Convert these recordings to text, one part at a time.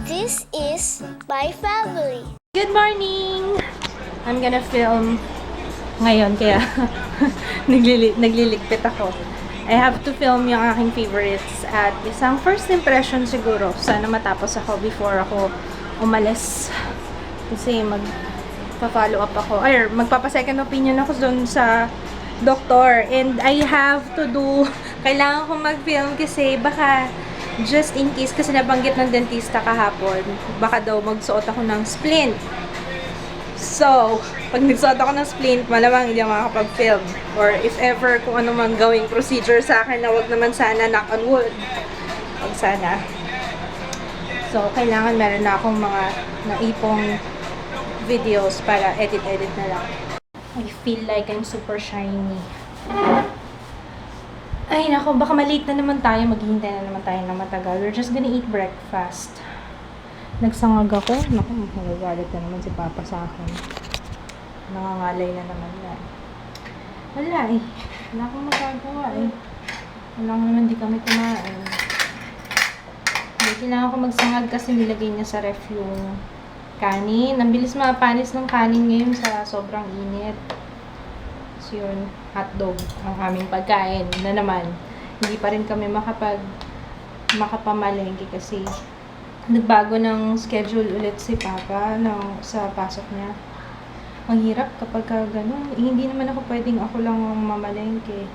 This is my family. Good morning! I'm gonna film ngayon kaya nagliligpit ako. I have to film yung aking favorites at isang first impression siguro. Sana matapos ako before ako umalis. Kasi magpa-follow up ako. Or magpapa-second opinion ako dun sa doktor. And I have to do, kailangan ko mag-film kasi baka just in case, kasi nabanggit ng dentista kahapon, baka daw magsuot ako ng splint. So, pag nagsuot ako ng splint, malamang hindi ako makakapag-film. Or if ever, kung ano man gawing procedure sa akin na wag naman sana, knock on wood. Wag sana. So, kailangan meron na akong mga naipong videos para edit-edit na lang. I feel like I'm super shiny. Ay, nako, baka malate na naman tayo. Maghihintay na naman tayo ng matagal. We're just gonna eat breakfast. Nagsangag ako. Naku, magagalit na naman si Papa sa akin. Nangangalay na naman yan. Wala eh. Wala akong magagawa eh. Wala naman di kami kumain. Hindi, kailangan ko magsangag kasi nilagay niya sa ref yung kanin. Ang bilis mapanis ng kanin ngayon sa sobrang init. So yun, hotdog ang aming pagkain na naman. Hindi pa rin kami makapamalengke kasi nagbago ng schedule ulit si Papa sa pasok niya. Ang hirap kapag gano'n. Hindi naman ako pwedeng ako lang mamalengke.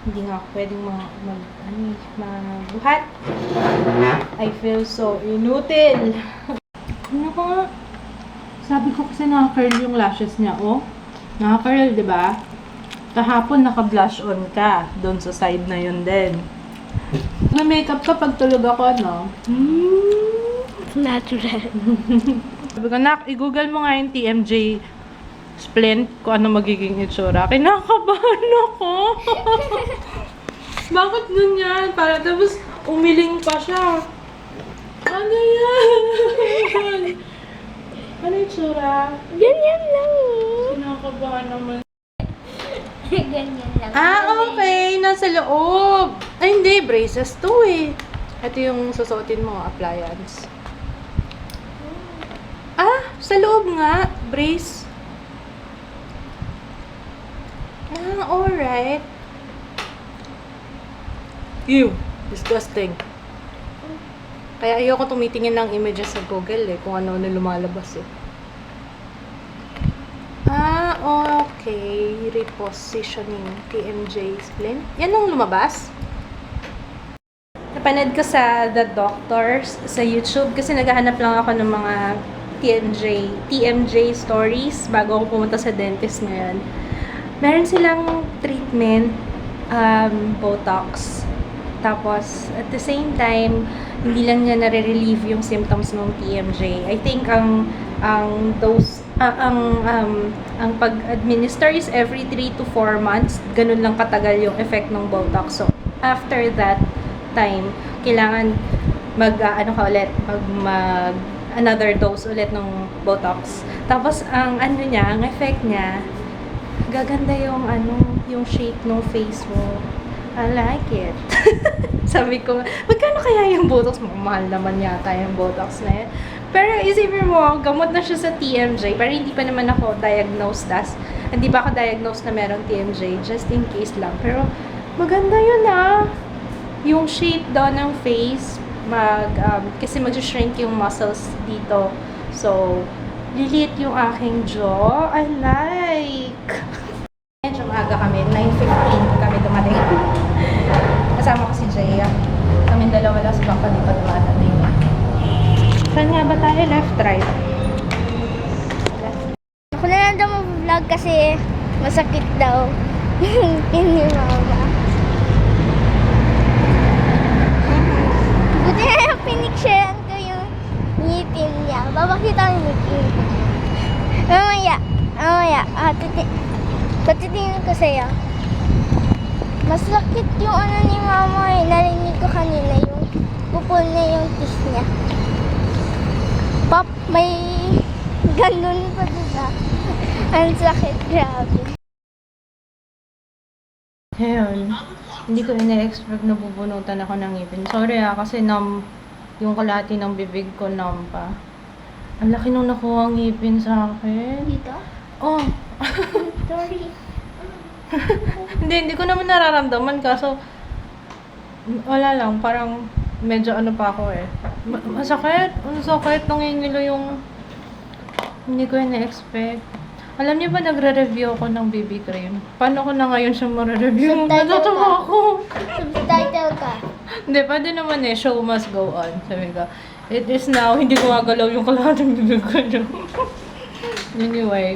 Hindi nga ako pwedeng mabuhat. I feel so inutil. Ano ko nga? Sabi ko kasi naka-curl yung lashes niya, oh. Naka-curl, di ba? Kahapon naka-blush on ka. Doon sa side na yun din. Na-makeup ka pag tulog ako, no? Natural. Sabi ko, nak, i-google mo nga yung TMJ splint kung ano magiging itsura. Kinakabahan ako. Bakit ganyan? Para tapos umiling pa siya. Ano yan? Ano itsura? Ganyan lang. Kinakabahan naman. Ganyan lang. Okay. Nasa loob. Ay, hindi. Braces to eh. Ito yung susuotin mo, appliance. Sa loob nga. Brace. Alright. Ew. Disgusting. Kaya ayoko tumitingin ng images sa Google eh, kung ano lumalabas eh. Okay. Repositioning TMJ splint. Yan ang lumabas. Napanood ko sa The Doctors sa YouTube kasi naghahanap lang ako ng mga TMJ stories bago ako pumunta sa dentist ngayon. Meron silang treatment, Botox. Tapos, at the same time, hindi lang niya nare-relieve yung symptoms ng TMJ. I think ang pag-administer is every 3 to 4 months. Ganun lang katagal yung effect ng Botox. So, after that time, kailangan mag another dose ulit ng Botox. Tapos, ang effect niya, gaganda yung yung shape ng face mo. I like it. Sabi ko, magkano kaya yung Botox mo? Mahal naman yata yung Botox na yan. Pero isipin mo, gamot na siya sa TMJ. Pero hindi pa naman ako diagnosed hindi pa ako diagnosed na merong TMJ. Just in case lang. Pero maganda yun yung shape daw ng face. Kasi mag-shrink yung muscles dito. So, lilit yung aking jaw. I like. Medyo maaga kami. 9:15 kami dumating. Kasama ko si Jaya. Kaming dalawa lang sa baka di pa dumadating. Saan nga ba tayo? Left, right? Left. Ako na lang daw mag-vlog kasi masakit daw. Hindi mama. Buti na pinicturean ko yung ngipin niya. Babakita ang ngipin ko. Mamaya. Patitingin ko sa'yo. Masakit yung ni mama eh. Narinig ko kanina yung pupul na yung kiss niya. Pop, may ganun pa diba? Ang sakit, grabe. Ayun. Hindi ko ina-expect na bubunutan ako ng ngipin. Sorry kasi Yung kalahati ng bibig ko nampa. Ang laki nung nakuha ang ngipin sa akin. Dito? Oh, Sorry. hindi ko naman nararamdaman kaso wala lang, parang medyo ano pa ako eh. Ang sakit, nangingilo yung hindi ko yun na-expect. Alam niyo ba, nagre-review ako ng BB cream? Paano ko na ngayon siya mare-review? Subtitle Natutuwa ka. ako. Subtitle ka. Hindi, pwede naman eh, show must go on. Sabi ka, it is now, hindi ko magalaw yung kalahating bibig ko. Anyway,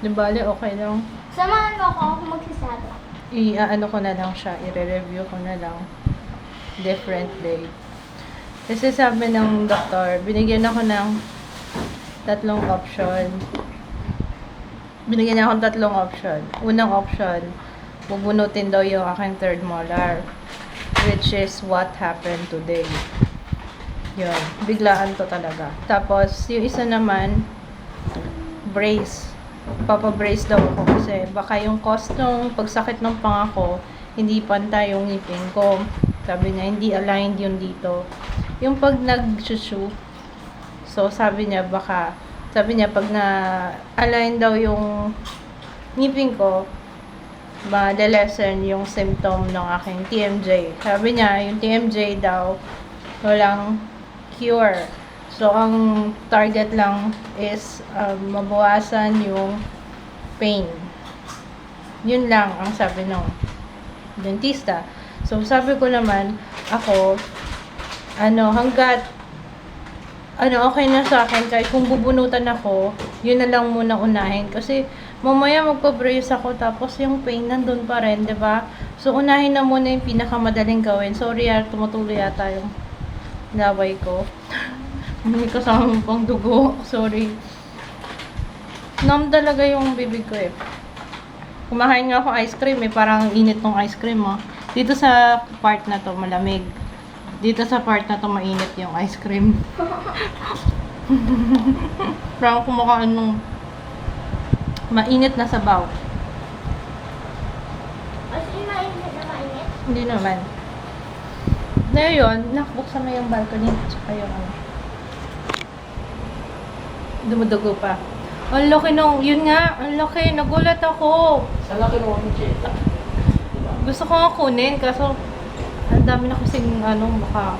di bale, okay lang. Samahan mo ako magsasabi. I-ano ko na lang siya, i-review ko na lang. Different day. Kasi sabi ng doktor, binigyan ako ng tatlong option. Binigyan niya akong tatlong option. Unang option, bubunutin daw yung aking third molar. Which is what happened today. Yun. Biglaan to talaga. Tapos, yung isa naman, brace. Papabrace daw ako kasi baka yung cost ng pagsakit ng panga ko, hindi pantay yung ngipin ko. Sabi niya, hindi aligned yun dito. Yung pag nag-shushu, so sabi niya pag na-align daw yung ngipin ko, ma-lessen yung symptom ng aking TMJ. Sabi niya, yung TMJ daw, walang cure. So, ang target lang is mabawasan yung pain. Yun lang ang sabi ng dentista. So, sabi ko naman, ako, hanggat okay na sa akin, kahit kung bubunutan ako, yun na lang muna unahin. Kasi, mamaya magpa-brace ako, tapos yung pain nandun pa rin, di ba? So, unahin na muna yung pinakamadaling gawin. Sorry, tumutuloy yata yung laway ko. May kasama pang dugo. Sorry. Numb talaga yung bibig ko eh. Kumahain nga ako ice cream eh. Parang init ng ice cream oh. Dito sa part na to, malamig. Dito sa part na to, mainit yung ice cream. Parang kumakain ng mainit na sabaw. As in, mainit na mainit? Hindi naman. Na yun, nakbuksan mo yung balcony. Tsaka yung dumudugo pa. Ang laki nung, yun nga, ang laki. Nagulat ako. Sa laki ng object. Gusto ko nga kunin, kaso ang dami na kasing baka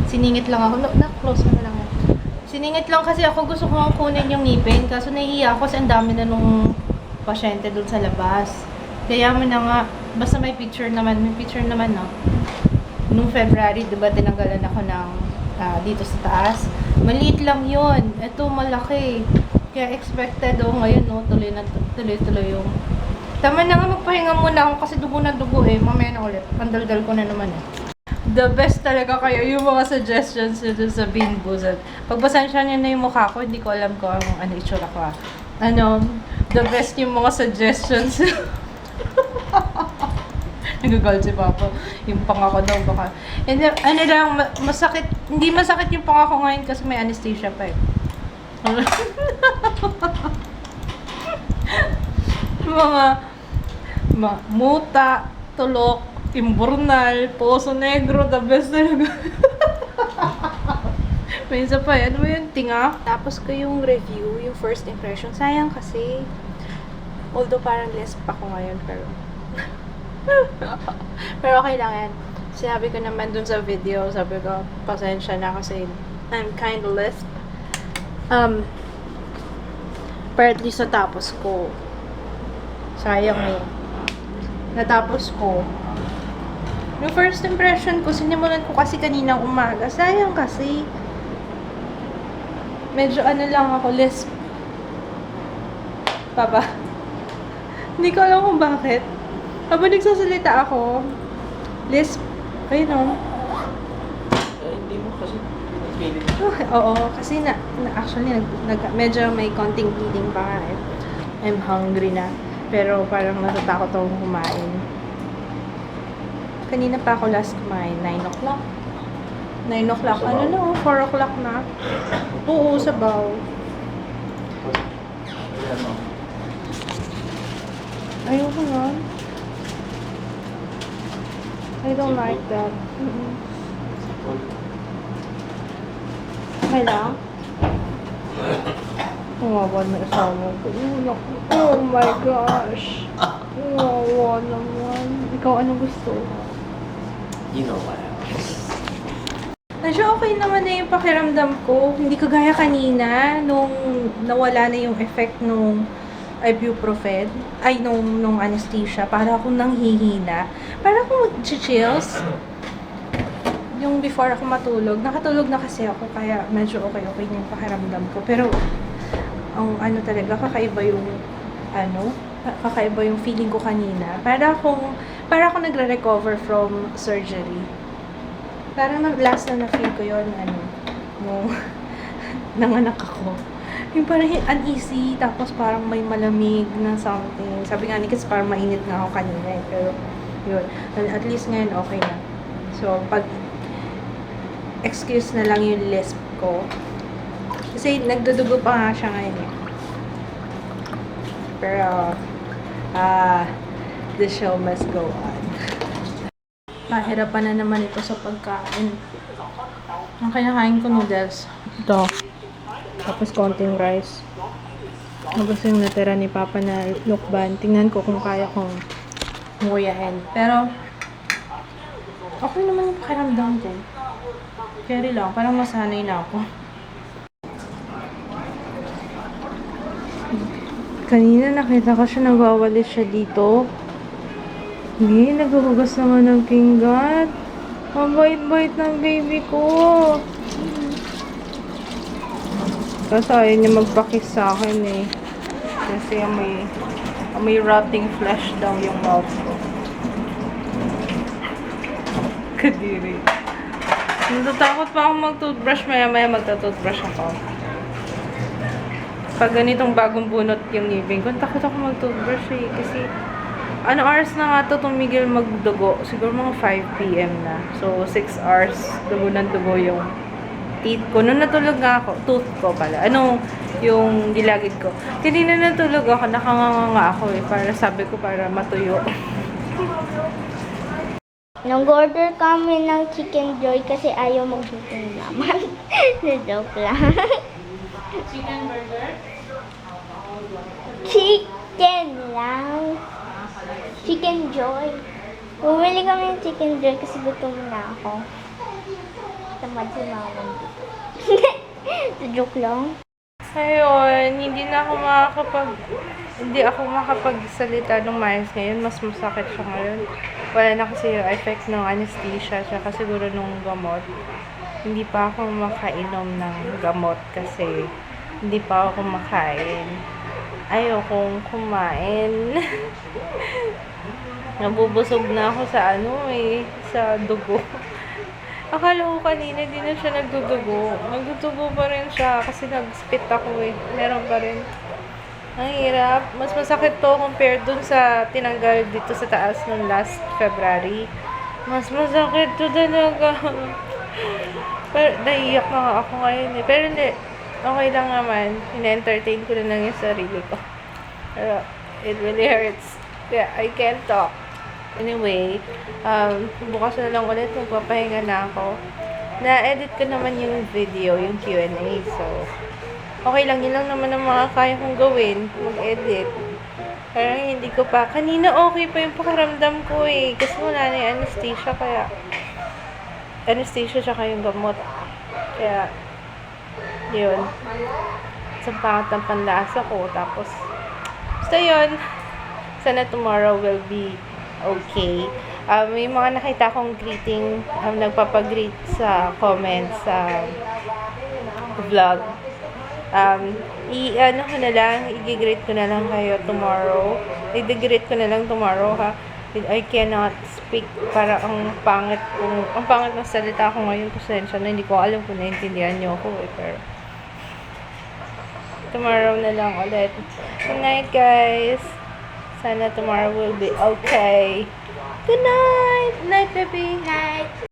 siningit lang ako. Na-close mo na lang yan. Siningit lang kasi ako, gusto ko nga kunin yung ngipin, kaso nahihiya ako kasi ang dami na nung pasyente dun sa labas. Kaya mo na nga, basta may picture naman no. Nung February, diba tinanggalan ako ng dito sa taas. Maliit lang yun. Ito malaki. Kaya expected ngayon no, tuloy yung tama na nga, magpahinga muna ako kasi dugo na dugo eh. Mamaya na ulit. Pandaldal ko na naman eh. The best talaga kayo, yung mga suggestions nyo sa Bean Boozled. Pagpasensya nyo na yung mukha ko, hindi ko alam kung ano itsura ko. The best yung mga suggestions. Nagagalit si Papa. Yung panga ko daw baka. And then, masakit. Hindi masakit yung panga ko ngayon kasi may anesthesia pa eh. mga muta, tulok, imburnal, poso negro, the best talaga. May isa pa ano ba yun? Tinga. Tapos ko yung review, yung first impression. Sayang kasi, although parang lisp pa ko ngayon, pero okay lang yan. Sinabi ko naman dun sa video, sabi ko, pasensya na kasi I'm kind of lisp. Pero at least natapos ko. Sayang eh. Natapos ko. Yung first impression ko, sinimulan ko kasi kaninang umaga. Sayang kasi. Medyo lang ako, lisp. Papa. Hindi ko alam kung bakit. Habang nagsasalita ako, lisp. Ayun o. Hindi mo kasi pinipilit. Oo, kasi actually, medyo may konting bleeding pa nga eh. I'm hungry na. Pero parang natatakot akong kumain. Kanina pa ako last kumain, 9 o'clock. 9 o'clock, Sabaw. 4 o'clock na. Oo, sabaw. Ayan o. Ayoko nga. I don't like that. Okay lang? Kawawa na asawa ko. Oh my gosh. Kawawa naman. Ikaw, anong gusto? You know what else. Medyo okay naman na yung pakiramdam ko. Hindi kagaya kanina, nung nawala na yung effect nung ibuprofen, ay nung anesthesia, para akong nanghihina. Para akong mag-chills. Yung before ako matulog, nakatulog na kasi ako, kaya medyo okay na yung pakiramdam ko. Pero, ang ano talaga, kakaiba yung feeling ko kanina. Para akong nagre-recover from surgery. Parang last na na-feel ko yun, nung nanganak ako. Yung parang uneasy, tapos parang may malamig na something. Sabi nga ni kasi parang mainit nga ako kanina eh. Pero, yun. At least ngayon okay na. So, pag excuse na lang yung lisp ko. Kasi nagdudugo pa nga siya ngayon eh. Pero, the show must go on. Mahirapan na naman ito sa pagkain. Ang kinakain ko noodles. Ito. Tapos konting rice. Tapos yung natira ni Papa na lukban. Tingnan ko kung kaya kong nguyain. Pero, okay naman yung pakiramdam ko. Carry lang. Parang masanay na ako. Kanina nakita ko siya, nagwawalis siya dito. Hindi, naghuhugas naman ng pinggan. Ang bait-bait ng baby ko. Kasi ayaw niya magpakis sa akin eh. Kasi may rotting flesh daw yung mouth ko. Kadiri. Natatakot pa akong mag-toothbrush. Maya-maya magta-toothbrush ako. Pag ganitong bagong bunot yung ngipin ko, takot ako mag-toothbrush eh. Kasi, oras na nga to tumigil magdugo? Siguro mga 5 p.m. na. So, 6 hours, dugo ng dugo yung teeth ko. Nung natulog nga ako, tooth ko pala. Yung gilagid ko. Kanina natulog ako, nakanganga ako eh. Para sabi ko, para matuyo. Nag-order kami ng Chicken Joy kasi ayaw magluto ng laman. Joke lang. Chicken burger? Chicken lang. Chicken Joy. Bumili kami ng Chicken Joy kasi gutom na ako. Tamad si mama dito. Joke lang. Ayun, hindi ako makapagsalita ng maayos ngayon. Mas masakit siya ngayon. Wala na kasi yung effect ng anesthesia, tsaka siguro nung gamot. Hindi pa ako makainom ng gamot kasi hindi pa ako kumakain. Ayokong kumain. Nabubusog na ako sa sa dugo. Akala ko kanina di na siya nagdudugo. Nagdudugo pa rin siya kasi nag-spit ako eh. Meron pa rin. Ang hirap. Mas masakit to compared dun sa tinanggal dito sa taas ng last February. Mas masakit to talaga. Pero naiiyak na nga ako ngayon eh. Pero hindi. Okay lang naman. Ina-entertain ko na lang yung sarili ko. Pero it really hurts. Yeah, I can't talk. Anyway, bukas na lang ulit, magpapahinga na ako. Na-edit ko naman yung video, yung Q&A. So, okay lang, yun lang naman ang mga kaya kong gawin, mag-edit. Pero hindi ko pa. Kanina okay pa yung pakiramdam ko eh. Kasi wala na yung anesthesia, kaya anesthesia tsaka yung gamot. Kaya, yun. Isang pangat ng panlasa ko. Tapos, basta yun. Sana tomorrow will be okay. May mga nakita akong greeting, nagpapagreet sa comments sa vlog. Ko na lang, i-greet ko na lang kayo tomorrow. I-greet ko na lang tomorrow ha. I cannot speak para ang pangit ng salita ko ngayon, pasensya na, hindi ko alam kung naintindihan niyo ako eh, pero tomorrow na lang ulit. Good night guys. Sana tomorrow will be okay. Good night! Night, baby! Night!